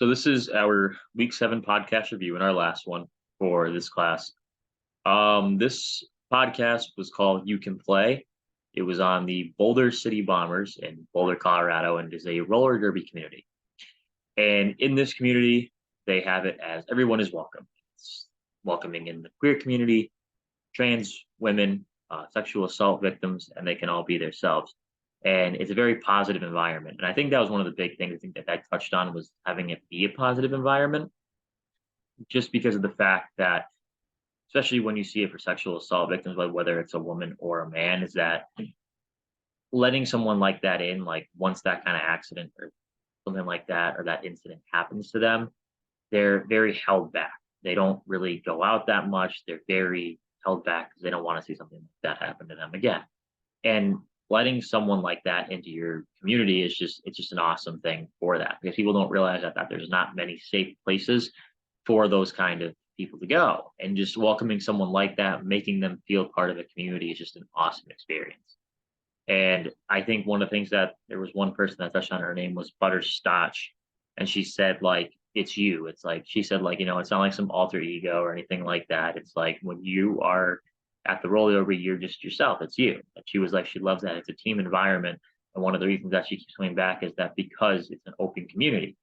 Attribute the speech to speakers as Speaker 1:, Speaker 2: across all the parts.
Speaker 1: So this is our week 7 podcast review and our last one for this class. This podcast was called You Can Play. It was on the Boulder City Bombers in Boulder, Colorado, and is a roller derby community. And in this community, they have it as everyone is welcome. It's welcoming in the queer community, trans women, sexual assault victims, and they can all be themselves. And it's a very positive environment. And I think that was one of the big things I think that I touched on was having it be a positive environment, just because of the fact that, especially when you see it for sexual assault victims, like whether it's a woman or a man, is that letting someone like that in, like once that kind of accident or something like that or that incident happens to them, they're very held back. They don't really go out that much. They're very held back because they don't want to see something like that happen to them again. And letting someone like that into your community is just an awesome thing for that, because people don't realize that there's not many safe places for those kind of people to go. And just welcoming someone like that, making them feel part of the community is just an awesome experience. And I think one of the things that there was one person that touched on, her name was Butterscotch, and she said like it's you. It's like she said like it's not like some alter ego or anything like that. It's like when you are at the rollover, you're just yourself. It's you. And she was like she loves that it's a team environment, and one of the reasons that she keeps coming back is that because it's an open community.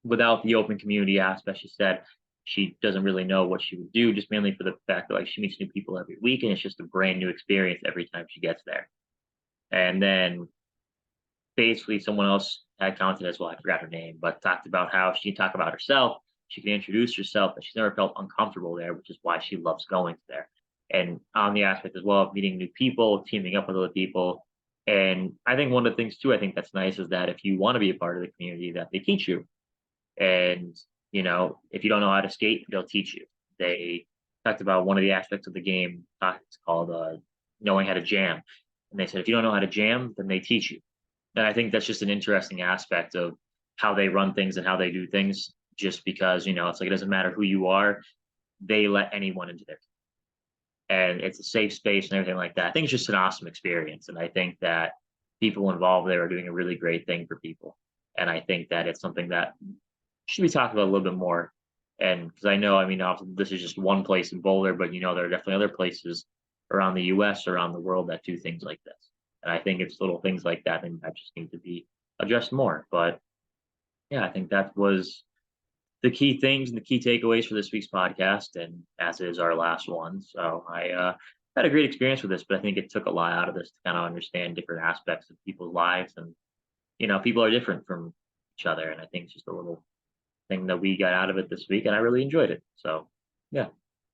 Speaker 1: Without the open community aspect, she said she doesn't really know what she would do, just mainly for the fact that like she meets new people every week, and it's just a brand new experience every time she gets there. And then basically someone else had commented as well, I forgot her name, but talked about how she can talk about herself, she can introduce herself, but she's never felt uncomfortable there, which is why she loves going there. And on the aspect as well of meeting new people, teaming up with other people. And I think one of the things too, I think that's nice is that if you want to be a part of the community, that they teach you. And, if you don't know how to skate, they'll teach you. They talked about one of the aspects of the game, it's called knowing how to jam. And they said, if you don't know how to jam, then they teach you. And I think that's just an interesting aspect of how they run things and how they do things, just because, it's like it doesn't matter who you are, they let anyone into there. And it's a safe space and everything like that. I think it's just an awesome experience. And I think that people involved there are doing a really great thing for people. And I think that it's something that should be talked about a little bit more. And because I know, I mean, obviously this is just one place in Boulder, but there are definitely other places around the US, around the world that do things like this. And I think it's little things like that that just need to be addressed more. But yeah, I think that was the key things and the key takeaways for this week's podcast, and as is our last one. So I had a great experience with this, but I think it took a lot out of this to kind of understand different aspects of people's lives, and people are different from each other, and I think it's just a little thing that we got out of it this week, and I really enjoyed it. So yeah.